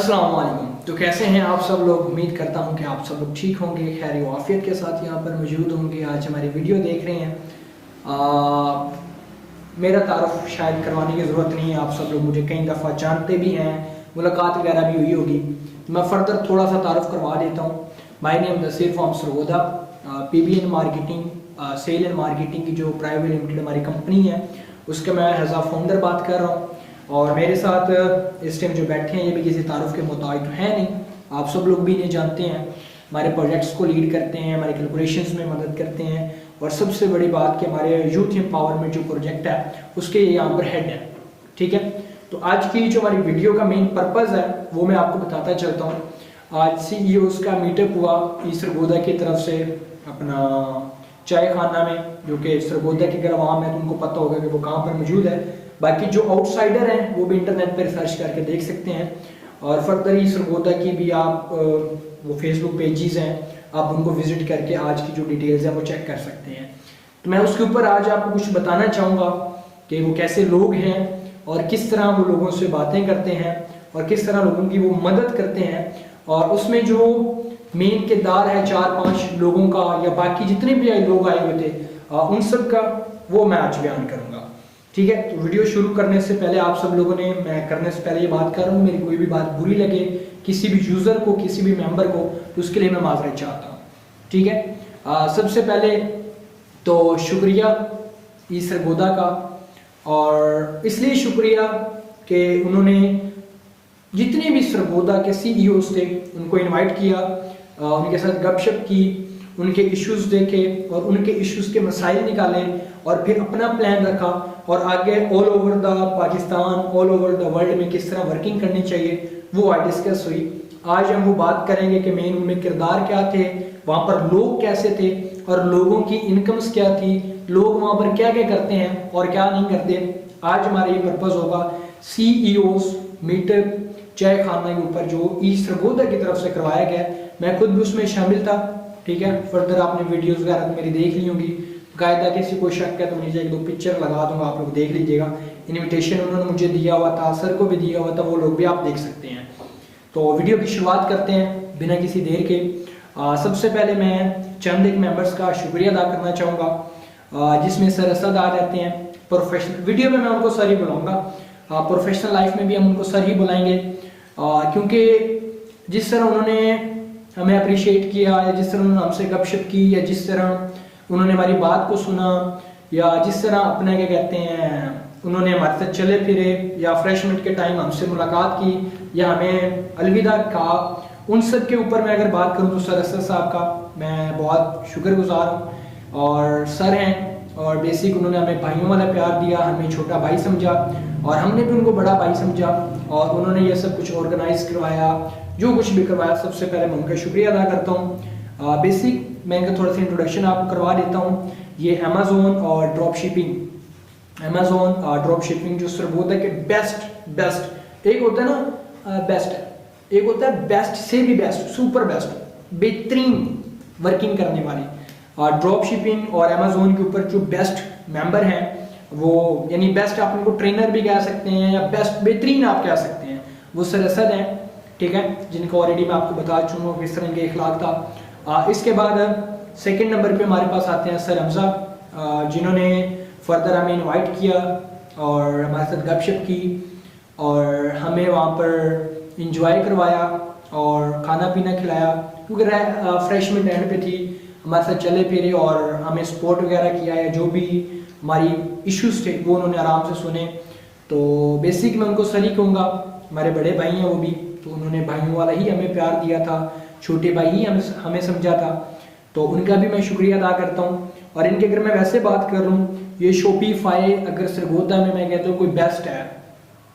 अस्सलाम वालेकुम। तो कैसे हैं आप सब लोग। उम्मीद करता हूं कि आप सब लोग ठीक होंगे, खैर वाफियत के साथ यहाँ पर मौजूद होंगे। आज हमारी वीडियो देख रहे हैं। मेरा तारुफ शायद करवाने की ज़रूरत नहीं है, आप सब लोग मुझे कई दफ़ा जानते भी हैं, मुलाकात वगैरह भी हुई होगी। मैं फ़र्दर थोड़ा सा तारुफ करवा देता हूँ। My name Naseer from Sargodha, PBN marketing, sale and marketing की जो प्राइवेट लिमिटेड हमारी कंपनी है उसके मैं एज आ फाउंडर बात कर रहा हूँ। और मेरे साथ इस टाइम जो बैठे हैं ये भी किसी तारुफ के मुताबिक तो है नहीं, आप सब लोग भी इन्हें जानते हैं। हमारे प्रोजेक्ट्स को लीड करते हैं, हमारे कैलकुलेशंस में मदद करते हैं, और सबसे बड़ी बात कि हमारे यूथ एम्पावरमेंट जो प्रोजेक्ट है उसके यहाँ पर हेड है। ठीक है, तो आज की जो हमारी वीडियो का मेन पर्पज़ है वो मैं आपको बताता चलता हूँ। आज CEOs का मीटअप हुआ सरगोदा की तरफ से अपना चाय खाना में, जो कि सरगोदा की अगर आवाम है तो उनको पता होगा कि वो कहाँ पर मौजूद है। बाकी जो आउटसाइडर हैं वो भी इंटरनेट पर सर्च करके देख सकते हैं। और फर्दर ही सरगोदा की भी आप वो फेसबुक पेजेस हैं, आप उनको विजिट करके आज की जो डिटेल्स हैं वो चेक कर सकते हैं। तो मैं उसके ऊपर आज आपको कुछ बताना चाहूँगा कि वो कैसे लोग हैं और किस तरह वो लोगों से बातें करते हैं और किस तरह लोगों की वो मदद करते हैं। और उसमें जो मेन किरदार है 4-5 लोगों का या बाकी जितने भी लोग आए हुए थे उन सब का वो मैं आज बयान करूँगा। ठीक है, तो वीडियो शुरू करने से पहले आप सब लोगों ने, मैं करने से पहले ये बात कर रहा हूँ, मेरी कोई भी बात बुरी लगे किसी भी यूज़र को, किसी भी मेंबर को, तो उसके लिए मैं माजरत चाहता हूँ। ठीक है, सबसे पहले तो शुक्रिया सरगोदा का, और इसलिए शुक्रिया कि उन्होंने जितने भी सरगोदा के CEOs थे उनको इनवाइट किया, उनके साथ गपशप की, उनके इश्यूज देखे और उनके इश्यूज के मसाइल निकाले, और फिर अपना प्लान रखा और आगे all over the Pakistan, all over the world में किस तरह वर्किंग करनी चाहिए वो आज डिस्कस हुई। आज हम वो बात करेंगे कि मेन उनमें किरदार क्या थे, वहाँ पर लोग कैसे थे और लोगों की इनकम्स क्या थी, लोग वहाँ पर क्या क्या करते हैं और क्या नहीं करते। आज हमारा ये पर्पज़ होगा CEOs मीटअप चाय खाना के ऊपर जो सरगोदा की तरफ से करवाया गया। मैं खुद भी उसमें शामिल था। ठीक है, फर्दर आपने वीडियोस वगैरह तो मेरी देख ली होंगी। कायदा किसी को शक है तो नीचे 1-2 पिक्चर लगा दूंगा, आप लोग देख लीजिएगा। इनविटेशन उन्होंने मुझे दिया हुआ था, सर को भी दिया हुआ था, वो लोग भी आप देख सकते हैं। तो वीडियो की शुरुआत करते हैं बिना किसी देर के। सबसे पहले मैं चंद एक मेंबर्स का शुक्रिया अदा करना चाहूँगा, जिसमें सर असद आ जाते हैं। प्रोफेशनल वीडियो में मैं उनको सर ही बुलाऊँगा, प्रोफेशनल लाइफ में भी हम उनको सर ही बुलाएंगे, क्योंकि जिस तरह उन्होंने हमें अप्रिशिएट किया या जिस तरह उन्होंने हमसे गपशप की या जिस तरह उन्होंने हमारी बात को सुना या जिस तरह अपना क्या कहते हैं उन्होंने हमारे साथ चले फिरे या फ्रेशमेंट के टाइम हमसे मुलाकात की या हमें अलविदा कहा, उन सब के ऊपर मैं अगर बात करूं तो सर असद साहब का मैं बहुत शुक्रगुजार हूँ। और सर हैं और बेसिक उन्होंने हमें भाइयों वाला प्यार दिया, हमें छोटा भाई समझा और हमने भी उनको बड़ा भाई समझा, और उन्होंने ये सब कुछ ऑर्गेनाइज करवाया, जो कुछ भी करवाया। सबसे पहले मैं उनका शुक्रिया अदा करता हूँ। बेसिक मैं इनका थोड़ा सा इंट्रोडक्शन आपको करवा देता हूँ। ये अमेज़ोन और ड्रॉप शिपिंग जो सरगोदा के बेस्ट एक होता है ना, बेस्ट है, एक होता है बेस्ट से भी बेस्ट, सुपर बेस्ट, बेहतरीन वर्किंग करने वाली। ड्रॉप शिपिंग और अमेज़ोन के ऊपर जो बेस्ट मेंबर हैं वो, यानी बेस्ट आप उनको ट्रेनर भी कह सकते हैं या बेस्ट बेहतरीन आप कह सकते हैं, वो सर असद हैं। ठीक है, जिनको ऑलरेडी मैं आपको बता चुका हूँ किस तरह के इखलाक था। इसके बाद सेकंड नंबर पे हमारे पास आते हैं सर हमजा, जिन्होंने फर्दर हमें इनवाइट किया और हमारे साथ गपशप की और हमें वहाँ पर इंजॉय करवाया और खाना पीना खिलाया, क्योंकि फ्रेशमेंट एंड पे थी, हमारे साथ चले फिरे और हमें सपोर्ट वगैरह किया या जो भी हमारी इश्यूज थे वो उन्होंने आराम से सुने। तो बेसिक मैं उनको सर ही कहूँगा, हमारे बड़े भाई हैं वो भी, तो उन्होंने भाइयों वाला ही हमें प्यार दिया था, छोटे भाई ही हमें समझा था, तो उनका भी मैं शुक्रिया अदा करता हूँ। और इनके अगर मैं वैसे बात कर रहा हूँ, ये शॉपिफाई अगर सरगोदा में मैं कहता हूँ कोई बेस्ट है,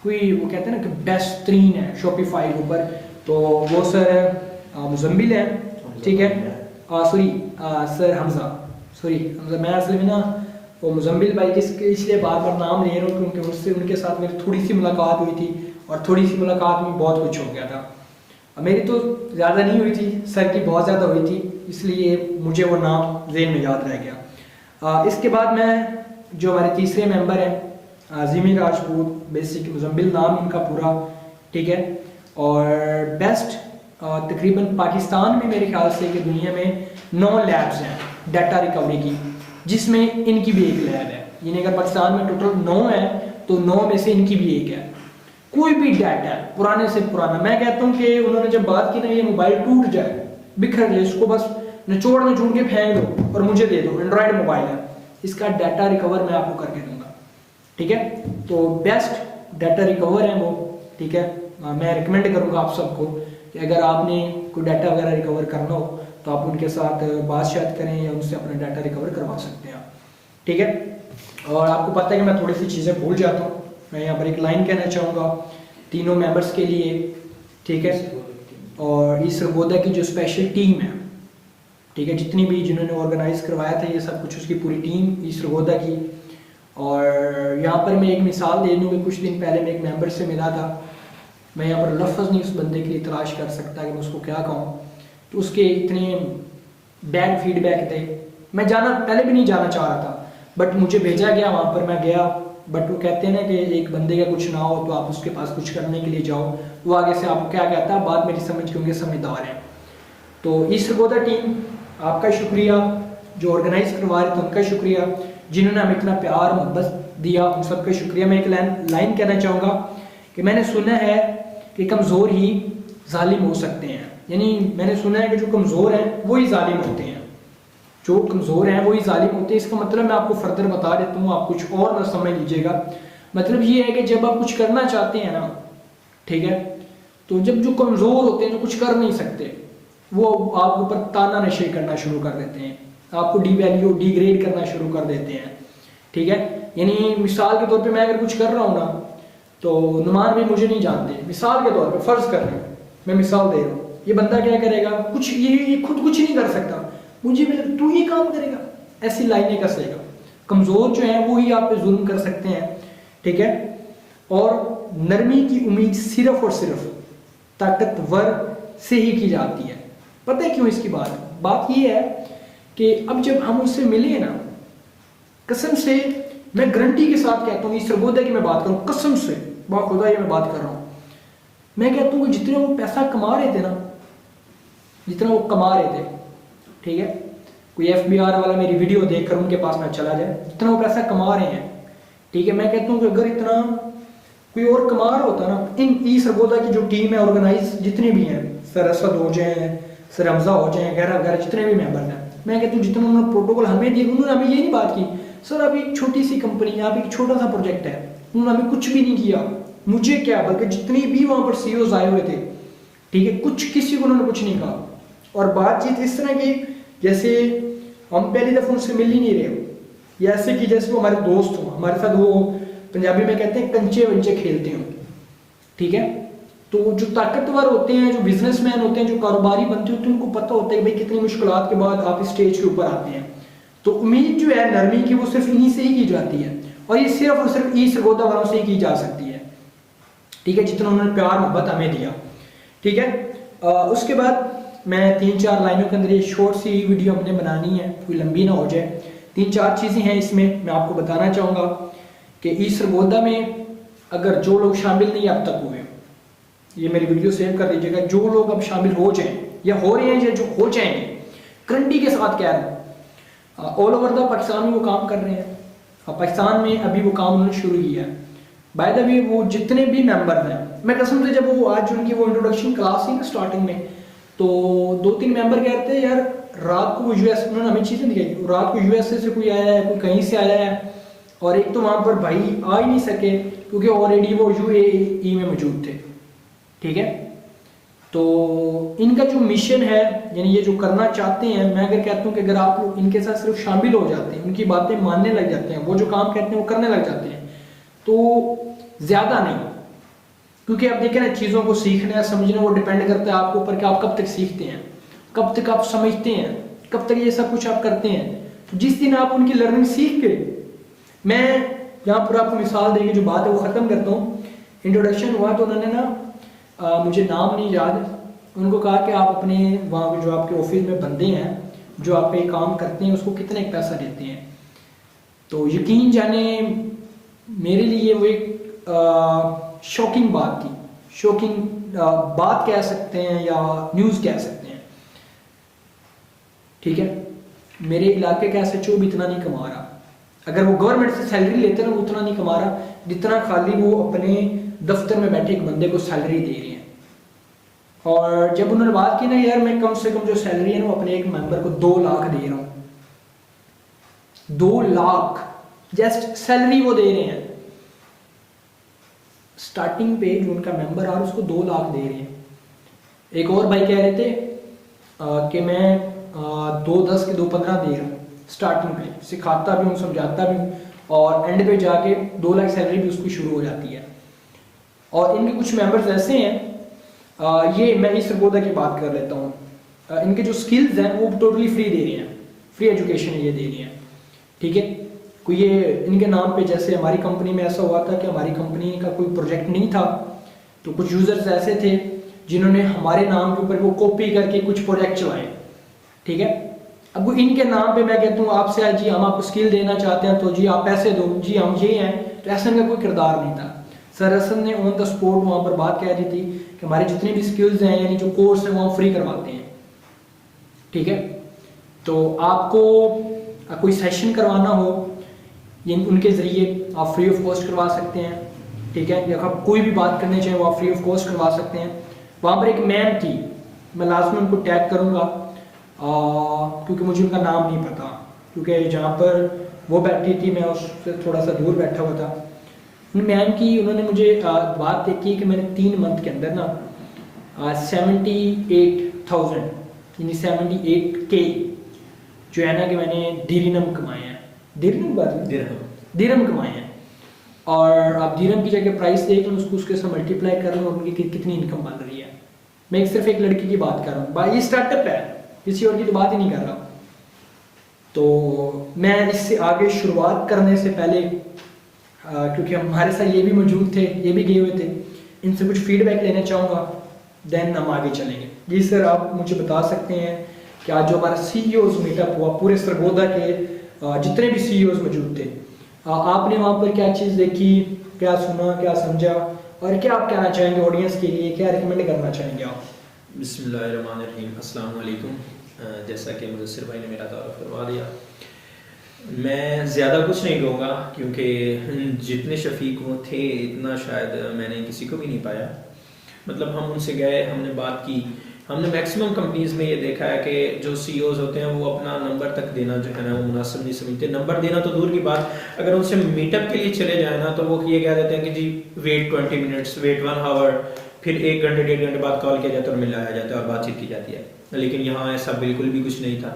कोई वो कहते हैं ना कि बेस्ट तरीन है शॉपिफाई के ऊपर, तो वो सर मुजम्बिल है। ठीक है, सॉरी सर हमजा, मैं असल में ना वो मुजम्बिल भाई जिसके इसलिए बार बार नाम ले रहा हूँ क्योंकि उनके साथ मेरी थोड़ी सी मुलाकात हुई थी और थोड़ी सी मुलाकात में बहुत कुछ हो गया था। मेरी तो ज़्यादा नहीं हुई थी, सर की बहुत ज़्यादा हुई थी, इसलिए मुझे वो नाम ज़हन में याद रह गया। इसके बाद मैं जो हमारे तीसरे मेंबर हैं जिमी राजपूत, बेसिक मुजम्बिल नाम इनका पूरा, ठीक है। और बेस्ट तकरीबन पाकिस्तान में मेरे ख्याल से कि दुनिया में 9 लैब्स हैं डाटा रिकवरी की, जिसमें इनकी भी एक लैब है। यानी अगर पाकिस्तान में टोटल 9 है तो 9 में से इनकी भी एक है। कोई भी डाटा है पुराने से पुराना, मैं कहता हूँ कि उन्होंने जब बात की ना ये मोबाइल टूट जाए, बिखर जाए, इसको बस निचोड़ के फेंक दो और मुझे दे दो, एंड्रॉयड मोबाइल है, इसका डाटा रिकवर मैं आपको करके दूंगा। ठीक है, तो बेस्ट डाटा रिकवर है वो। ठीक है, मैं रिकमेंड करूंगा आप सबको कि अगर आपने कोई डाटा वगैरह रिकवर करना हो तो आप उनके साथ बात करें या उनसे अपना डाटा रिकवर करवा सकते हैं। ठीक है, और आपको पता है कि मैं थोड़ी सी चीज़ें भूल जाता हूँ। मैं यहाँ पर एक लाइन कहना चाहूँगा तीनों मेंबर्स के लिए। ठीक है, और इस सरगोदा की जो स्पेशल टीम है, ठीक है, जितनी भी जिन्होंने ऑर्गेनाइज करवाया था ये सब कुछ, उसकी पूरी टीम इस सरगोदा की। और यहाँ पर मैं एक मिसाल दे दूँ कि कुछ दिन पहले मैं एक मेंबर से मिला था, मैं यहाँ पर लफ्ज़ नहीं उस बंदे के लिए तलाश कर सकता कि मैं उसको क्या कहूँ, तो उसके इतने बैड फीडबैक थे। मैं पहले भी नहीं जाना चाह रहा था, बट मुझे भेजा गया, वहाँ पर मैं गया। बट वो कहते हैं ना कि एक बंदे का कुछ ना हो तो आप उसके पास कुछ करने के लिए जाओ, वो आगे से आपको क्या कहता है, बात मेरी समझ के होंगे, समझदार है। तो इस सरगोदा टीम आपका शुक्रिया, जो ऑर्गेनाइज करवा रहे थे उनका शुक्रिया, जिन्होंने हमें इतना प्यार मोहब्बत दिया उन सबका शुक्रिया। मैं एक लाइन कहना चाहूँगा कि मैंने सुना है कि कमज़ोर ही जालिम हो सकते हैं। यानी मैंने सुना है कि जो कमज़ोर हैं वही जालिम होते हैं, जो कमज़ोर हैं वही जालिम होते हैं। इसका मतलब मैं आपको फर्दर बता देता हूँ, आप कुछ और ना समझ लीजिएगा। मतलब ये है कि जब आप कुछ करना चाहते हैं ना, ठीक है, तो जब जो कमज़ोर होते हैं, जो कुछ कर नहीं सकते, वो आपके ऊपर ताना नशे करना शुरू कर देते हैं, आपको डिग्रेड करना शुरू कर देते हैं। ठीक है, यानी मिसाल के तौर पे मैं अगर कुछ कर रहा हूँ ना, तो नुमान भी मुझे नहीं जानते, मिसाल के तौर पे फ़र्ज़ कर रहे हैं, मैं मिसाल दे रहा हूँ, ये बंदा क्या करेगा, कुछ ये खुद कुछ नहीं कर सकता, मुझे तू ये काम करेगा, ऐसी लाइनें कसेगा। कमज़ोर जो है वो ही आप पे जुल्म कर सकते हैं। ठीक है, और नरमी की उम्मीद सिर्फ और सिर्फ ताकतवर से ही की जाती है। पता है क्यों इसकी बात ये है कि अब जब हम उससे मिले ना, कसम से मैं गारंटी के साथ कहता हूँ, इस सरगोदा की मैं बात करूँ, कसम से बाखुदा ये मैं बात कर रहा हूँ, मैं कहता हूँ कि जितने वो पैसा कमा रहे थे ना, जितना वो कमा रहे थे, ठीक है, कोई FBR वाला मेरी वीडियो देखकर उनके पास ना चला जाए, जितना वो पैसा कमा रहे हैं, ठीक है, मैं कहता हूँ कि अगर इतना कोई और कमा रहा होता ना, इन सरगोदा की जो टीम है ऑर्गेनाइज जितने भी हैं, सर असद हो जाए, सर हमजा हो जाए, वगैरह वगैरह जितने भी मेंबर हैं, मैं कहता हूँ जितना उन्होंने प्रोटोकॉल हमें दिए, उन्होंने हमें ये नहीं बात की सर अभी एक छोटी सी कंपनी है, अभी एक छोटा सा प्रोजेक्ट है, उन्होंने हमें कुछ भी नहीं किया, मुझे क्या, बल्कि जितनी भी वहाँ पर CEOs आए हुए थे, ठीक है, किसी को उन्होंने कुछ नहीं कहा। और बातचीत इस तरह की जैसे हम पहली दफ़ा उनसे मिल ही नहीं रहे, या ऐसे कि जैसे वो हमारे दोस्त हों, हमारे साथ वो पंजाबी में कहते हैं कंचे वंचे खेलते हों। ठीक है, तो जो ताकतवर होते हैं, जो बिजनेसमैन होते हैं, जो कारोबारी बनते होते हैं, उनको पता होता है कि भाई कितनी मुश्किलात के बाद आप इस स्टेज के ऊपर आते हैं। तो उम्मीद जो है नरमी की, वो सिर्फ इन्हीं से ही की जाती है, और ये सिर्फ और सिर्फ इस सरगोदा वालों से ही की जा सकती है। ठीक है, जितना उन्होंने प्यार मोहब्बत हमें दिया। ठीक है, उसके बाद मैं 3-4 लाइनों के अंदर ये शॉर्ट सी वीडियो हमने बनानी है, कोई लंबी ना हो जाए। 3-4 चीज़ें हैं इसमें, मैं आपको बताना चाहूँगा कि इस सरगोदा में अगर जो लोग शामिल नहीं अब तक हुए, ये मेरी वीडियो सेव कर दीजिएगा, जो लोग अब शामिल हो जाएं या हो रहे हैं या जो हो जाएंगे, गारंटी के साथ कह रहा हूँ, ऑल ओवर द पाकिस्तान में वो काम कर रहे हैं। पाकिस्तान में अभी वो काम उन्होंने शुरू किया है। बाय द वे वो जितने भी मेंबर हैं, मैं कसम से जब वो आज उनकी वो इंट्रोडक्शन क्लास थी स्टार्टिंग में, तो 2-3 मेंबर कहते हैं यार रात को US, उन्होंने हमें चीज़ें दिखाई, रात को USA से कोई आया है, कोई कहीं से आया है, और एक तो वहाँ पर भाई आ ही नहीं सके क्योंकि ऑलरेडी वो UAE में मौजूद थे। ठीक है, तो इनका जो मिशन है, यानी ये जो करना चाहते हैं, मैं अगर कहता हूँ कि अगर आप लोग इनके साथ सिर्फ शामिल हो जाते हैं, उनकी बातें मानने लग जाते हैं, वो जो काम कहते हैं वो करने लग जाते हैं, तो ज़्यादा नहीं, क्योंकि आप देखें ना, चीज़ों को सीखना समझना वो डिपेंड करता है आपके ऊपर कि आप कब तक सीखते हैं, कब तक आप समझते हैं, कब तक ये सब कुछ आप करते हैं। तो जिस दिन आप उनकी लर्निंग सीख के, मैं यहाँ पर आपको मिसाल देके जो बात है वो ख़त्म करता हूँ। इंट्रोडक्शन हुआ तो उन्होंने ना मुझे नाम नहीं याद, उनको कहा कि आप अपने वहाँ पे जो आपके ऑफिस में बंदे हैं जो आप पे काम करते हैं उसको कितने पैसा देते हैं। तो यकीन जाने मेरे लिए वो एक शॉकिंग बात थी, शॉकिंग बात कह सकते हैं या न्यूज़ कह सकते हैं। ठीक है, मेरे इलाके का एसएचओ भी इतना नहीं कमा रहा, अगर वो गवर्नमेंट से सैलरी लेते हैं ना, वो उतना नहीं कमा रहा जितना खाली वो अपने दफ्तर में बैठे एक बंदे को सैलरी दे रहे हैं। और जब उन्होंने बात की ना, यार मैं कम से कम जो सैलरी है ना, वो अपने एक मेंबर को 2 लाख दे रहा हूँ, 2 लाख जस्ट सैलरी वो दे रहे हैं, स्टार्टिंग पे जो उनका मेंबर आ उसको 2 लाख दे रहे हैं। एक और भाई कह रहे थे कि मैं 2.10 के 2.15 दे रहा हूँ स्टार्टिंग पे, सिखाता भी हूँ, समझाता भी हूँ, और एंड पे जाके 2 लाख सैलरी भी उसकी शुरू हो जाती है। और इनके कुछ मेंबर्स ऐसे हैं, ये मैं इस सरगोदा की बात कर लेता हूँ, इनके जो स्किल्स हैं वो टोटली फ्री दे रहे हैं, फ्री एजुकेशन ये दे रहे हैं। ठीक है, कोई ये इनके नाम पे, जैसे हमारी कंपनी में ऐसा हुआ था कि हमारी कंपनी का कोई प्रोजेक्ट नहीं था, तो कुछ यूजर्स ऐसे थे जिन्होंने हमारे नाम के ऊपर वो कॉपी करके कुछ प्रोजेक्ट चलाए। ठीक है, अब वो इनके नाम पे मैं कहता हूँ आपसे जी हम आपको स्किल देना चाहते हैं तो जी आप पैसे दो, जी हम ये हैं, तो ऐसा इनका कोई किरदार नहीं था। सर हसन ने ऑन द स्पॉट वहाँ पर बात कह दी थी कि हमारे जितने भी स्किल्स हैं, यानी जो कोर्स है, वो हम फ्री करवाते हैं। ठीक है, तो आपको कोई सेशन करवाना हो, ये उनके ज़रिए आप फ्री ऑफ कॉस्ट करवा सकते हैं। ठीक है, या आप कोई भी बात करने चाहें वो आप फ्री ऑफ कॉस्ट करवा सकते हैं। वहाँ पर एक मैम थी, मैं लास्ट में उनको टैग करूँगा क्योंकि मुझे उनका नाम नहीं पता, क्योंकि जहाँ पर वो बैठी थी मैं उससे थोड़ा सा दूर बैठा हुआ था। मैम की उन्होंने मुझे बात देखी कि मैंने 3 मंथ के अंदर ना 78,000 यानी 78K जो है ना कि मैंने दिरहम कमाए हैं, दिरहम कमाए हैं। और आप दिरहम की जगह प्राइस देख लो, उसको उसके साथ मल्टीप्लाई कर लो, उनकी कितनी इनकम बन रही है। मैं सिर्फ एक लड़की की बात कर रहा हूँ भाई, ये स्टार्टअप है, किसी और की तो बात ही नहीं कर रहा। तो मैं इससे आगे शुरुआत करने से पहले क्योंकि हमारे साथ ये भी मौजूद थे, ये भी गए हुए थे, इनसे कुछ फीडबैक लेना चाहूँगा, देन हम आगे चलेंगे। जी सर, आप मुझे बता सकते हैं कि आज जो हमारा CEOs मीटअप हुआ, पूरे सरगोदा के जितने भी CEOs मौजूद थे, आपने वहाँ पर क्या चीज़ देखी, क्या सुना, क्या समझा, और क्या आप कहना चाहेंगे ऑडियंस के लिए, क्या रिकमेंड करना चाहेंगे आप? बिस्मिल्लाहिर्रहमानिर्रहीम, अस्सलाम वालेकुम। जैसा कि मुदस्सिर भाई ने मेरा तारुफ करवा दिया, मैं ज़्यादा कुछ नहीं कहूँगा क्योंकि जितने शफीक वो थे इतना शायद मैंने किसी को भी नहीं पाया। मतलब हम उनसे गए, हमने बात की, हमने मैक्सिमम कंपनीज में ये देखा है कि जो CEOs होते हैं वो अपना नंबर तक देना जो है ना वो मुनासिब नहीं समझते। नंबर देना तो दूर की बात, अगर उनसे मीटअप के लिए चले जाए ना तो वो ये कह देते हैं कि जी वेट 20 मिनट्स, वेट 1 आवर, फिर 1 घंटे 1.5 घंटे बाद कॉल किया जाता है और मिलाया जाता है और बातचीत की जाती है। लेकिन यहाँ ऐसा बिल्कुल भी कुछ नहीं था,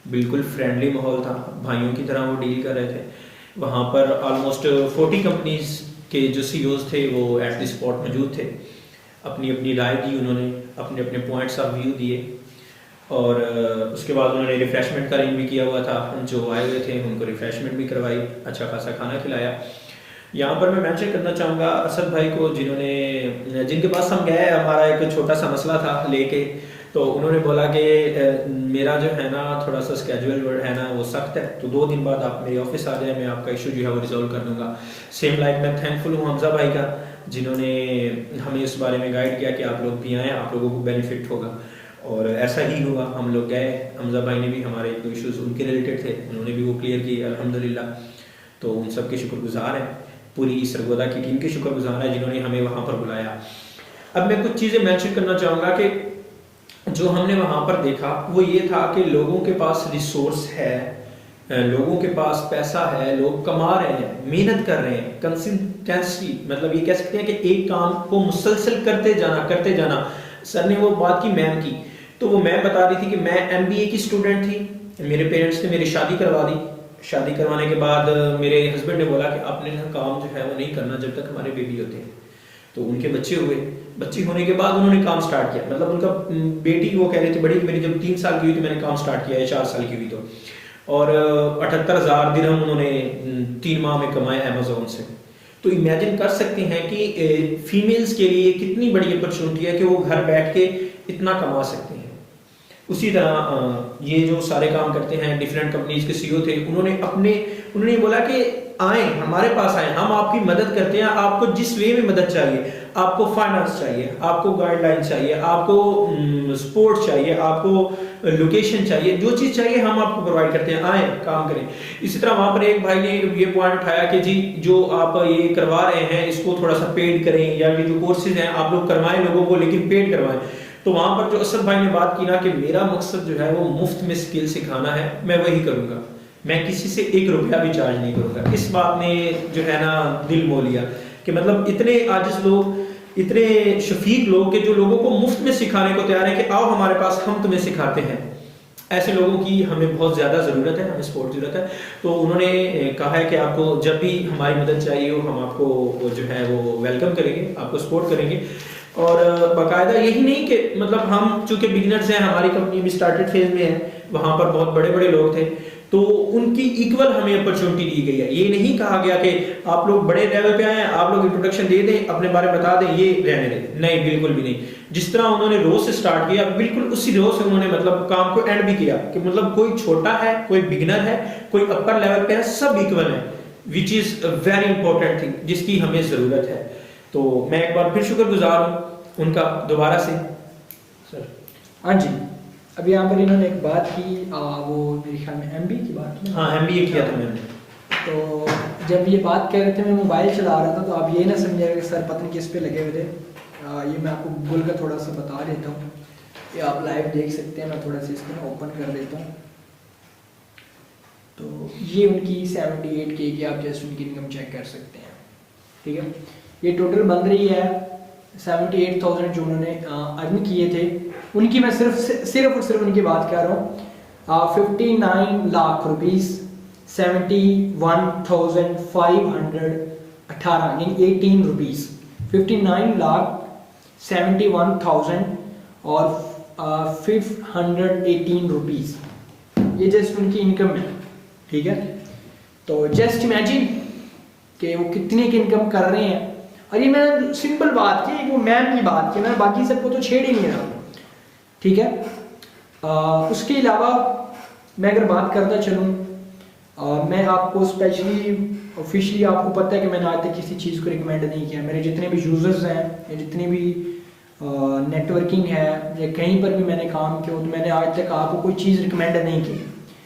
बिल्कुल फ्रेंडली माहौल था, भाइयों की तरह वो डील कर रहे थे। वहाँ पर ऑलमोस्ट 40 कंपनीज के जो CEOs थे वो एट द स्पॉट मौजूद थे, अपनी अपनी राय दी उन्होंने, अपने अपने पॉइंट्स ऑफ व्यू दिए, और उसके बाद उन्होंने रिफ़्रेशमेंट का अरेंज भी किया हुआ था। जो आए हुए थे उनको रिफ़्रेशमेंट भी करवाई, अच्छा खासा खाना खिलाया। यहाँ पर मैं मेंशन करना चाहूँगा असद भाई को, जिनके पास हम गए, हमारा एक छोटा सा मसला था लेके, तो उन्होंने बोला कि मेरा जो है ना थोड़ा सा स्केड्यूल है ना वो सख्त है, तो 2 दिन बाद आप मेरे ऑफिस आ जाए, मैं आपका इशू जो है वो रिजॉल्व कर दूँगा। सेम लाइक मैं थैंकफुल हूँ हमजा भाई का, जिन्होंने हमें इस बारे में गाइड किया कि आप लोग भी आएँ, आप लोगों को बेनिफिट होगा, और ऐसा ही हुआ। हम लोग गए, हमजा भाई ने भी हमारे 1-2 इशूज़ उनके रिलेटेड थे, उन्होंने भी वो क्लियर किए अल्हम्दुलिल्लाह। तो उन सब के शुक्रगुजार हैं, पूरी सरगोदा की टीम के शुक्रगुजार हैं जिन्होंने हमें वहाँ पर बुलाया। अब मैं कुछ चीज़ें मेंशन करना चाहूँगा कि जो हमने वहाँ पर देखा वो ये था कि लोगों के पास रिसोर्स है, लोगों के पास पैसा है, लोग कमा रहे हैं, मेहनत कर रहे हैं, कंसिस्टेंसी, मतलब ये कह सकते हैं कि एक काम को मुसलसल करते जाना। सर ने वो बात की मैम की, तो वो मैम बता रही थी कि मैं MBA की स्टूडेंट थी, मेरे पेरेंट्स ने मेरी शादी करवा दी। शादी करवाने के बाद मेरे हस्बैंड ने बोला कि आपने ना काम जो है वो नहीं करना जब तक हमारे बेबी होते हैं। तो उनके बच्चे हुए, बच्चे होने के बाद उन्होंने काम स्टार्ट किया। मतलब उनका बेटी वो कह रही थी बड़ी, मेरी जब 3 साल की हुई तो मैंने काम स्टार्ट किया है, 4 साल की हुई तो, और 78,000 दिरहम उन्होंने 3 माह में कमाए अमेज़ॉन से। तो इमेजिन कर सकते हैं कि फीमेल्स के लिए कितनी बड़ी अपॉर्चुनिटी है कि वो घर बैठ के इतना कमा सकते हैं। उसी तरह ये जो सारे काम करते हैं, डिफरेंट कंपनीज के CEO थे, उन्होंने बोला कि आए हमारे पास आए, हम आपकी मदद करते हैं, आपको जिस वे में मदद चाहिए आपको फाइनेंस चाहिए, आपको गाइडलाइन चाहिए, आपको सपोर्ट चाहिए, आपको लोकेशन चाहिए, जो चीज़ चाहिए हम आपको प्रोवाइड करते हैं, आए काम करें। इसी तरह वहाँ पर एक भाई ने ये पॉइंट उठाया कि जी जो आप ये करवा रहे हैं इसको थोड़ा सा पेड करें, या ये जो कोर्सेज हैं आप लोग करवाएं लोगों को, लेकिन पेड करवाएं। तो वहाँ पर जो असद भाई ने बात की ना कि मेरा मकसद जो है वो मुफ्त में स्किल सिखाना है, मैं वही करूँगा, मैं किसी से 1 रुपया भी चार्ज नहीं करूँगा। इस बात ने जो है ना दिल मोह लिया कि मतलब इतने आजिज लोग, इतने शफीक लोग कि जो लोगों को मुफ्त में सिखाने को तैयार है कि आओ हमारे पास, हम तुम्हें सिखाते हैं। ऐसे लोगों की हमें बहुत ज़्यादा ज़रूरत है, हमें सपोर्ट की ज़रूरत है। तो उन्होंने कहा है कि आपको जब भी हमारी मदद चाहिए हो हम आपको जो है वो वेलकम करेंगे, आपको सपोर्ट करेंगे। और बाकायदा यही नहीं कि मतलब हम चूँकि बिगिनर्स हैं, हमारी कंपनी भी स्टार्टेड फेज में है, वहाँ पर बहुत बड़े बड़े लोग थे तो उनकी इक्वल हमें अपॉर्चुनिटी दी गई है। ये नहीं कहा गया कि आप लोग बड़े लेवल पे आए, आप लोग इंट्रोडक्शन दे दें, अपने बारे में बता दें, ये रहने दें, नहीं, बिल्कुल भी नहीं। जिस तरह उन्होंने रो से स्टार्ट किया, बिल्कुल उसी रो से उन्होंने मतलब काम को एंड भी किया कि मतलब कोई छोटा है, कोई बिगिनर है, कोई अपर लेवल पे है, सब इक्वल है, which is very important thing जिसकी हमें जरूरत है। तो मैं एक बार फिर शुक्रगुजार हूँ उनका दोबारा से। सर हाँ जी, अभी यहाँ पर इन्होंने एक बात की, वो मेरे ख्याल में MBA की बात की। हाँ, MBA किया था मैंने। तो जब ये बात कह रहे थे मैं मोबाइल चला रहा था, तो आप ये ना समझिएगा कि सर पता नहीं किस पे लगे हुए थे। ये मैं आपको गूगल का थोड़ा सा बता देता हूँ, ये आप लाइव देख सकते हैं। मैं थोड़ा सा इसको ओपन कर देता हूँ। तो ये उनकी 78K की आप जैसे उनकी इनकम चेक कर सकते हैं, ठीक है। ये टोटल बन रही है 78,000 जो उन्होंने अर्न किए थे। उनकी मैं सिर्फ और सिर्फ उनकी बात कर रहा हूँ, 59 लाख रुपीस 71,518 यानी 18 रुपीस, 59 लाख 71,000 और 518 रुपीस, ये जस्ट उनकी इनकम है, ठीक है। तो जस्ट इमेजिन कि वो कितने की इनकम कर रहे हैं। और ये मैंने सिंपल बात की, वो मैम की बात की, मैं बाकी सबको तो छेड़ ही नहीं रहा, ठीक है। उसके अलावा मैं अगर बात करता चलूँ, मैं आपको स्पेशली ऑफिशियली आपको पता है कि मैंने आज तक किसी चीज़ को रिकमेंड नहीं किया। मेरे जितने भी यूज़र्स हैं या जितनी भी नेटवर्किंग है या कहीं पर भी मैंने काम किया, तो मैंने आज तक आपको कोई चीज़ रिकमेंड नहीं की।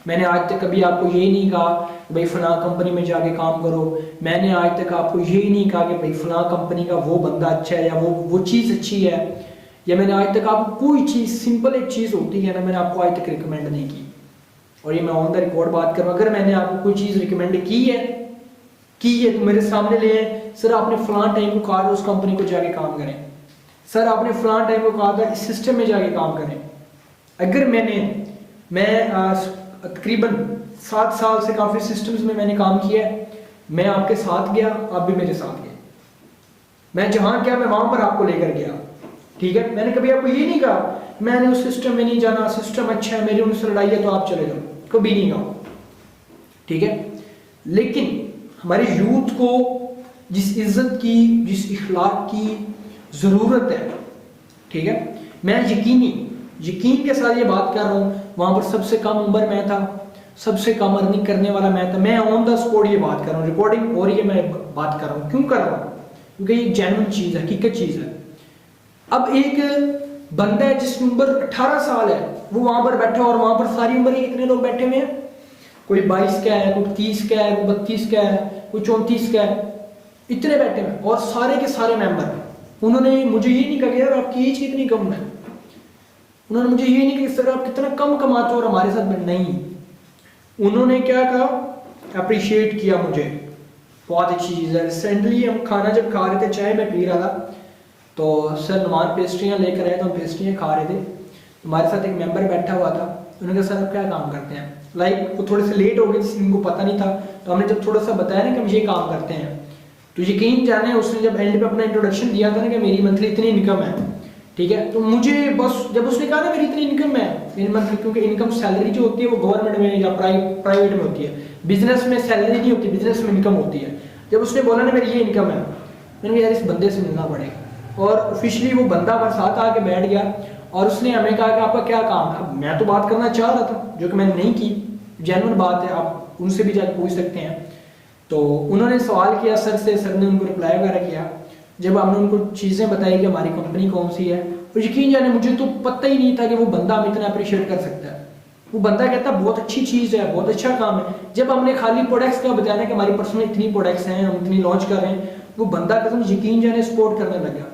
मैंने आज तक कभी आपको यही नहीं कहा भाई फलां कंपनी में जाके काम करो। मैंने आज तक आपको यही नहीं कहा कि भाई फलां कंपनी का वो बंदा अच्छा है या वो चीज़ अच्छी है। या मैंने आज तक आपको कोई चीज़, सिंपल एक चीज़ होती है ना, मैंने आपको आज तक रिकमेंड नहीं की। और ये मैं ऑन द रिकॉर्ड बात करूँ, अगर मैंने आपको कोई चीज़ रिकमेंड की है तो मेरे सामने ले आए, सर आपने फलां टाइम को कहा था उस कंपनी को जाके काम करें, सर आपने फलां टाइम को कहा था इस सिस्टम में जाके काम करें। अगर मैं तकरीबन 7 साल से काफ़ी सिस्टम्स में मैंने काम किया है, मैं आपके साथ गया, आप भी मेरे साथ गए, मैं जहाँ गया मैं वहाँ पर आपको लेकर गया, ठीक है। मैंने कभी आपको ये नहीं कहा मैंने उस सिस्टम में नहीं जाना, सिस्टम अच्छा है, मेरी उनसे लड़ाई है तो आप चले जाओ, कभी नहीं कहा, ठीक है। लेकिन हमारे यूथ को जिस इज्जत की, जिस इखलाक की ज़रूरत है, ठीक है, मैं यकीन के साथ ये बात कर रहा हूँ, वहाँ पर सबसे कम उम्र में था, सबसे कम अर्निंग करने वाला मैं था। मैं ऑन द स्पॉट ये बात कर रहा हूँ, रिकॉर्डिंग हो रही है, मैं बात कर रहा हूँ। क्यों कर रहा हूँ? क्योंकि ये जेन्युइन चीज़ है, हकीकत चीज़ है। अब एक बंदा है जिसकी उम्र 18 साल है, वो वहाँ पर बैठा और वहाँ पर सारी उम्र कितने लोग बैठे हुए हैं, कोई 22 का है, कोई 30 का है, कोई 32 का है, कोई 34 का है, इतने बैठे हुए और सारे के सारे मेंबर। उन्होंने मुझे ये नहीं कहा यार आपकी एज कितनी कम है, उन्होंने मुझे ये नहीं कहा सर आप कितना कम कमाते हो और हमारे साथ में नहीं। उन्होंने क्या कहा, अप्रिशिएट किया मुझे, बहुत अच्छी चीज़ है। रिसेंटली हम खाना जब खा रहे थे, चाय मैं पी रहा था, तो सर नुमान पेस्ट्रियाँ लेकर आए, तो हम पेस्ट्रियाँ खा रहे थे। हमारे साथ एक मेंबर बैठा हुआ था, उन्होंने कहा सर आप क्या काम करते हैं। लाइक वो थोड़े से लेट हो गए, इनको पता नहीं था, तो हमने जब थोड़ा सा बताया ना कि हम ये काम करते हैं, तो यकीन जाने उसने जब एंड पे अपना इंट्रोडक्शन दिया था ना कि मेरी मंथली इतनी इनकम है, ठीक है। तो मुझे बस जब उसने कहा ना मेरी इतनी इनकम है, मेरी मंथली, क्योंकि इनकम सैलरी जो होती है वो गवर्नमेंट में या प्राइवेट में होती है, बिजनेस में सैलरी नहीं होती, बिजनेस में इनकम होती है। जब उसने बोला ना मेरी ये इनकम है, मैंने कहा यार इस बंदे से मिलना पड़ेगा। और ऑफिशियली वो बंदा हमारे साथ आके बैठ गया और उसने हमें कहा कि आपका क्या काम है। अब मैं तो बात करना चाह रहा था, जो कि मैंने नहीं की, जेन्युइन बात है, आप उनसे भी जाकर पूछ सकते हैं। तो उन्होंने सवाल किया सर से, सर ने उनको रिप्लाई वगैरह किया, जब हमने उनको चीज़ें बताई कि हमारी कंपनी कौन सी है, और यकीन जाने मुझे तो पता ही नहीं था कि वो बंदा हम इतना अप्रिशिएट कर सकता है। वो बंदा कहता है बहुत अच्छी चीज़ है, बहुत अच्छा काम है। जब हमने खाली प्रोडक्ट्स का बताया कि हमारी पर्सनल इतनी प्रोडक्ट्स हैं, हम इतनी लॉन्च कर रहे हैं, वो बंदा कसम यकीन जाने सपोर्ट करने लगा।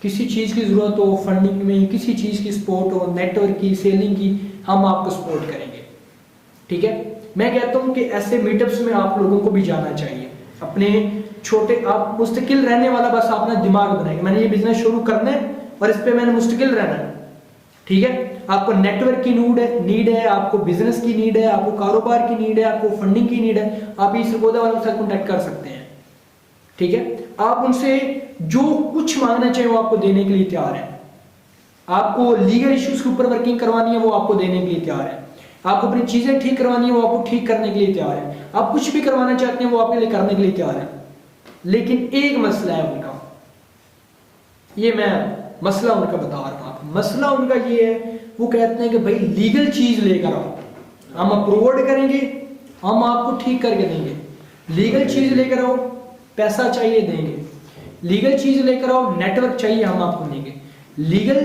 किसी चीज़ की ज़रूरत हो, फंडिंग में किसी चीज़ की सपोर्ट हो, नेटवर्क की, सेलिंग की, हम आपको सपोर्ट करेंगे। ठीक है, मैं कहता हूँ कि ऐसे मीटअप्स में आप लोगों को भी जाना चाहिए। अपने छोटे आप मुस्तकिल रहने वाला बस अपना दिमाग बनाएंगे, मैंने ये बिजनेस शुरू करना है और इस पे मैंने मुस्तकिल रहना है। ठीक है, आपको नेटवर्क की नीड है, आपको बिजनेस की नीड है, आपको कारोबार की नीड है, आपको फंडिंग की नीड है, आप इस सरगोदा वालों के साथ कॉन्टैक्ट कर सकते हैं। ठीक है, आप उनसे जो कुछ मांगना चाहिए वो आपको देने के लिए तैयार है। आपको लीगल इश्यूज के ऊपर वर्किंग करवानी है, वो आपको देने के लिए तैयार है। आपको अपनी चीजें ठीक करवानी है, वो आपको ठीक करने के लिए तैयार है। आप कुछ भी करवाना चाहते हैं, वो आपके लिए करने के लिए तैयार है। लेकिन एक मसला है उनका, ये मैं मसला उनका बता रहा हूं आपको। मसला उनका ये है, वो कहते हैं कि भाई लीगल चीज लेकर आओ, हम अप्रूव करेंगे, हम आपको ठीक करके देंगे। लीगल चीज लेकर आओ, पैसा चाहिए देंगे। लीगल चीज लेकर आओ, नेटवर्क चाहिए, हम आपको देंगे। लीगल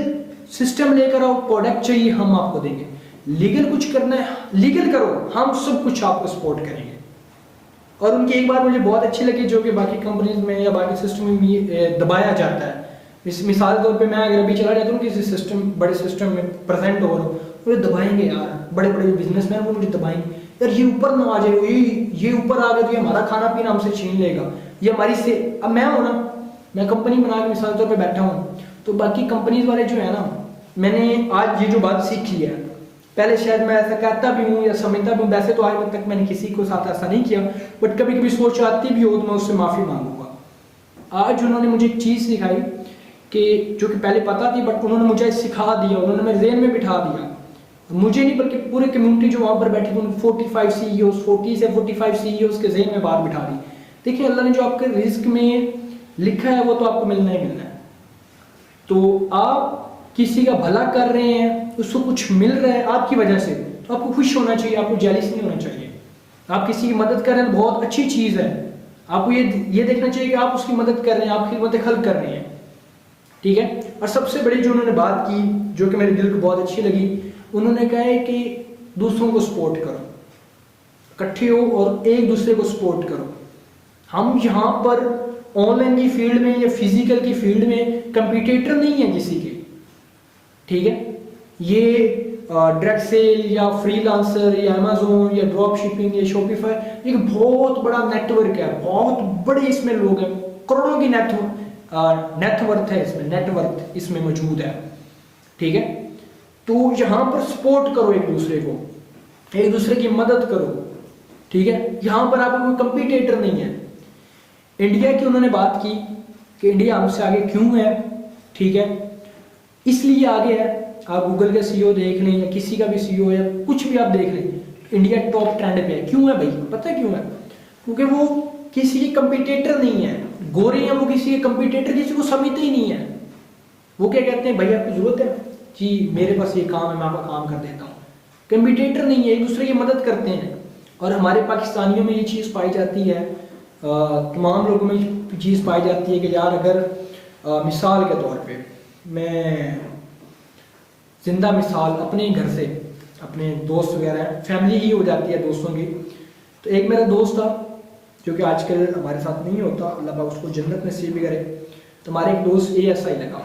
सिस्टम लेकर आओ, प्रोडक्ट चाहिए, हम आपको देंगे। लीगल कुछ करना है, लीगल करो, हम सब कुछ आपको सपोर्ट करेंगे। और उनकी एक बात मुझे बहुत अच्छी लगी, जो कि बाकी कंपनीज में या बाकी सिस्टम में भी दबाया जाता है। मिसाल के तौर पे मैं अगर अभी चला जाता हूँ किसी सिस्टम, बड़े सिस्टम में प्रेजेंट हो रहा हूँ, मुझे दबाएंगे यार, बड़े बड़े बिजनेसमैन वो मुझे दबाएंगे यार, ये ऊपर ना आ जाए, ये ऊपर आ गया तो ये हमारा खाना पीना हमसे छीन लेगा, ये हमारी से। अब मैं हूँ ना, मैं कंपनी बना के मिसाल के तौर पर बैठा हूँ, तो बाकी कंपनीज वाले जो है ना, मैंने आज ये जो बात सीखी है, पहले शायद मैं ऐसा कहता भी हूँ या समझता भी हूँ, वैसे तो आज तक मैंने किसी को साथ ऐसा नहीं किया, बट कभी कभी सोच आती भी हो तो मैं उससे माफ़ी मांगूंगा। आज उन्होंने मुझे एक चीज़ सिखाई कि जो कि पहले पता थी, बट उन्होंने मुझे सिखा दिया, उन्होंने मेरे ज़हन में बिठा दिया। मुझे नहीं बल्कि पूरे कम्युनिटी जो वहाँ पर बैठी थी, 45 CEOs, 40 से 45 CEOs के ज़हन में बात बिठा दी। देखिए, अल्लाह ने जो आपके रिस्क में लिखा है वो तो आपको मिलना ही मिलना है। तो आप किसी का भला कर रहे हैं, उसको कुछ मिल रहा है आपकी वजह से, तो आपको खुश होना चाहिए, आपको जेलिस नहीं होना चाहिए। आप किसी की मदद कर रहे हैं, बहुत अच्छी चीज़ है, आपको ये देखना चाहिए कि आप उसकी मदद कर रहे हैं, आप खिदमत खल्क कर रहे हैं। ठीक है, और सबसे बड़ी जो उन्होंने बात की, जो कि मेरे दिल को बहुत अच्छी लगी, उन्होंने कहा है कि दूसरों को सपोर्ट करो, इकट्ठे हो और एक दूसरे को सपोर्ट करो। हम यहाँ पर ऑनलाइन की फील्ड में या फिजिकल की फील्ड में कंपटीटर नहीं है किसी के। ठीक है, ये डायरेक्ट सेल या फ्रीलांसर या अमेज़न या ड्रॉप शिपिंग या शॉपिफाई एक बहुत बड़ा नेटवर्क है, बहुत बड़े इसमें लोग हैं, करोड़ों की नेटवर्थ है इसमें, नेटवर्थ इसमें मौजूद है। ठीक है, तो यहाँ पर सपोर्ट करो एक दूसरे को, एक दूसरे की मदद करो। ठीक है, यहाँ पर आपको कोई कंपटीटर नहीं है। इंडिया की उन्होंने बात की कि इंडिया हमसे आगे क्यों है। ठीक है, इसलिए आगे है, आप गूगल का CEO देख लें या किसी का भी CEO या कुछ भी आप देख लें, इंडिया टॉप ट्रेंड पे है। क्यों है भाई, पता है क्यों है? क्योंकि वो किसी के कंपटीटर नहीं है। गोरे हैं, वो किसी के कंपटीटर किसी को समझते ही नहीं है। वो क्या कहते हैं, भाई आपकी जरूरत है जी, मेरे पास ये काम है, मैं आपका काम कर देता हूँ। कंपटीटर नहीं है, एक दूसरे की मदद करते हैं। और हमारे पाकिस्तानियों में ये चीज़ पाई जाती है, तमाम लोगों में ये चीज़ पाई जाती है कि यार अगर मिसाल के तौर पे मैं जिंदा मिसाल अपने घर से, अपने दोस्त वगैरह हैं, फैमिली ही हो जाती है दोस्तों की। तो एक मेरा दोस्त था जो कि आजकल हमारे साथ नहीं होता, अल्लाह पाक उसको जन्नत नसीब भी करे। तो हमारे एक दोस्त ASI लगा,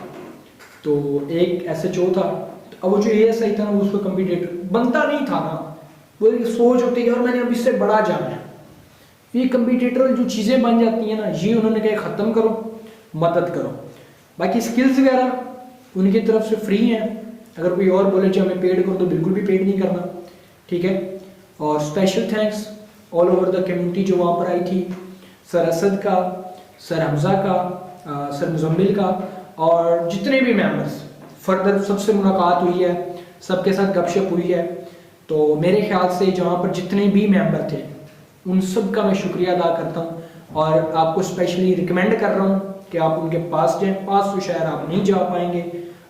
तो एक SHO था। तो अब वो जो ASI था ना, वो उसको कंपटीटर बनता नहीं था ना, वो एक सोच होती है और मैंने अब इससे बड़ा जाना है। ये कंपटीटर जो चीज़ें बन जाती हैं ना, ये उन्होंने कहा ख़त्म करो, मदद करो। बाकी स्किल्स वगैरह उनकी तरफ से फ्री हैं, अगर कोई और बोले जो हमें पेड करो तो बिल्कुल भी पेड नहीं करना। ठीक है, और special thanks all over the community जो वहाँ पर आई थी, सर असद का, सर हमज़ा का, सर मुजम्मिल का, और जितने भी मेंबर्स। फर्दर सबसे मुलाकात हुई है, सबके साथ गपशप हुई है। तो मेरे ख्याल से जहाँ पर जितने भी मेंबर थे उन सब का मैं शुक्रिया अदा करता हूँ और आपको स्पेशली रिकमेंड कर रहा हूँ कि आप उनके पास जाएँ। पास तो शायद आप नहीं जा पाएंगे,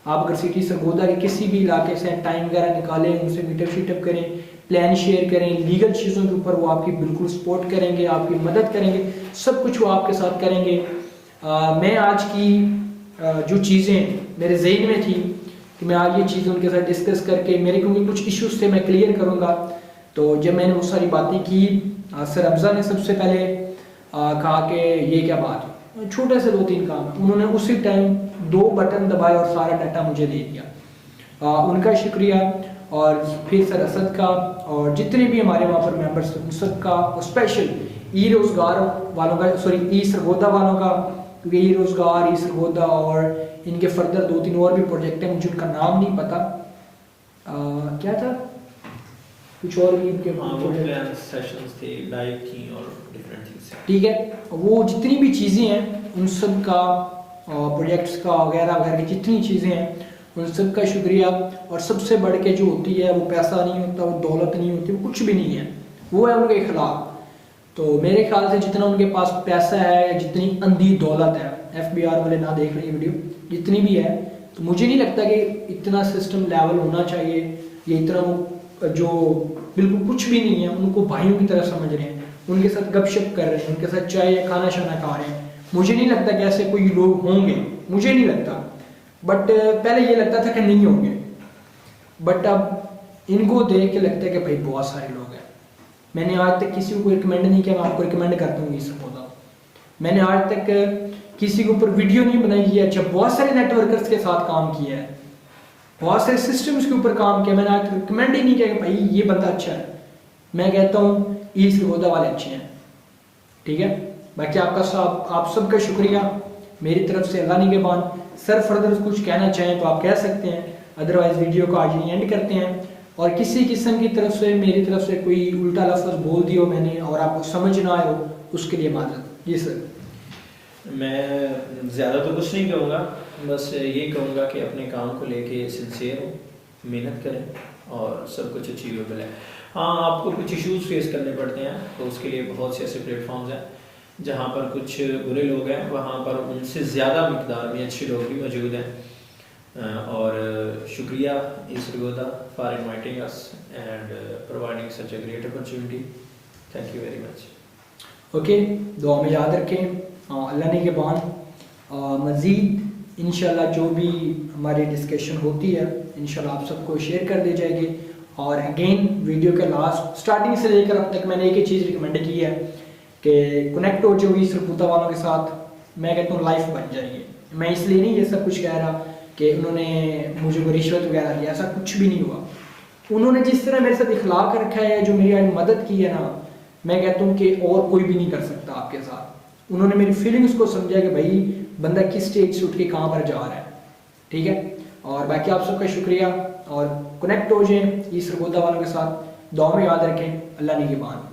आप अगर सिटी सरगोदा के किसी भी इलाके से टाइम वगैरह निकालें, उनसे मीटअप शीटअप करें, प्लान शेयर करें, लीगल चीज़ों के ऊपर वो आपकी बिल्कुल सपोर्ट करेंगे, आपकी मदद करेंगे, सब कुछ वो आपके साथ करेंगे। मैं आज की जो चीज़ें मेरे जहन में थी कि मैं आज ये चीज़ें उनके साथ डिस्कस करके मेरे क्योंकि कुछ इश्यूज थे मैं क्लियर करूँगा। तो जब मैंने वो सारी बातें की सर अफजा ने सबसे पहले कहा कि ये क्या बात है, छोटे से 2-3 काम है, उन्होंने उसी टाइम 2 बटन दबाए और सारा डाटा मुझे दे दिया। उनका शुक्रिया। और फिर सर असद का और जितने भी हमारे वहाँ पर मेंबर्स उन सब का, स्पेशल ई रोज़गार वालों का, सॉरी ई सरगोदा वालों का, क्योंकि ई रोज़गार, ई सरगोदा और इनके फर्दर 2-3 और भी प्रोजेक्ट हैं, मुझे उनका नाम नहीं पता। क्या था कुछ और भी इनके सेशंस थे, लाइव थी और डिफरेंट थिंग्स। ठीक है, वो जितनी भी चीज़ें हैं उन सब का, प्रोजेक्ट्स का वगैरह वगैरह की जितनी चीज़ें हैं उन सब का शुक्रिया। और सबसे बढ़ के जो होती है वो पैसा नहीं होता, वो दौलत नहीं होती, वो कुछ भी नहीं है, वो है उनके इखलाक। तो मेरे ख्याल से जितना उनके पास पैसा है, जितनी अंधी दौलत है, FBR वाले ना देख रहे वीडियो, जितनी भी है, तो मुझे नहीं लगता कि इतना सिस्टम लेवल होना चाहिए। ये इतना वो जो बिल्कुल कुछ भी नहीं है उनको भाइयों की तरह समझ रहे हैं, उनके साथ गपशप कर रहे हैं, उनके साथ चाय या खाना शाना खा रहे हैं। मुझे नहीं लगता कि ऐसे कोई लोग होंगे, मुझे नहीं लगता। बट पहले ये लगता था कि नहीं होंगे, बट अब इनको देख के लगता है कि भाई बहुत सारे लोग हैं। मैंने आज तक किसी को रिकमेंड नहीं किया, मैं आपको रिकमेंड करता हूँ इस पौधा। मैंने आज तक किसी के ऊपर वीडियो नहीं बनाई है। अच्छा, बहुत सारे नेटवर्कर्स के साथ काम किया है, बहुत सारे सिस्टम्स के ऊपर काम किया, मैंने आज तक रिकमेंड ही नहीं किया कि भाई ये बंदा अच्छा है। मैं कहता हूँ ई सरगोदा वाले अच्छे हैं। ठीक है, बाकी आप सबका शुक्रिया मेरी तरफ से, अल्लाह निगहबान। सर फर्दर कुछ कहना चाहें तो आप कह सकते हैं, अदरवाइज वीडियो को आज ही एंड करते हैं। और किसी किस्म की तरफ से, मेरी तरफ से कोई उल्टा लफ्ज़ बोल दिया मैंने और आपको समझ ना आए हो, उसके लिए माजरत। जी सर। मैं ज़्यादा तो कुछ नहीं कहूँगा, बस ये कहूँगा कि अपने काम को लेके सिंसियर हो, मेहनत करें और सब कुछ अचीवेबल है। हाँ, आपको कुछ इश्यूज़ फेस करने पड़ते हैं, तो उसके लिए बहुत से ऐसे प्लेटफॉर्म्स हैं जहाँ पर कुछ बुरे लोग हैं, वहाँ पर उनसे ज़्यादा मिकदार में अच्छे लोग भी मौजूद हैं। और शुक्रिया ई Sargodha for inviting us and providing such a great opportunity. Thank you very much. Okay, दुआ में याद रखें, अल्लाह निगहबान। मज़ीद इंशाल्लाह जो भी हमारी डिस्कशन होती है इंशाल्लाह आप सबको शेयर कर दी जाएगी। और अगेन वीडियो के लास्ट स्टार्टिंग से लेकर अब तक मैंने एक ही चीज़ रिकमेंड की है कि कनेक्ट हो जो भी सरगोदा वालों के साथ, मैं कहता हूँ लाइफ बन जाएगी। मैं इसलिए नहीं ये सब कुछ कह रहा कि उन्होंने मुझे कोई रिश्वत वगैरह दी, ऐसा कुछ भी नहीं हुआ। उन्होंने जिस तरह मेरे साथ इखलाक रखा है, जो मेरी आज मदद की है ना, मैं कहता हूँ कि और कोई भी नहीं कर सकता आपके साथ। उन्होंने मेरी फीलिंग्स को समझा कि भाई बंदा किस स्टेज से उठ के कहाँ पर जा रहा है। ठीक है, और बाकी आप सबका शुक्रिया और कनेक्ट हो जाए ई सरगोदा वालों के साथ। दुआ में याद रखें, अल्लाह निगहबान।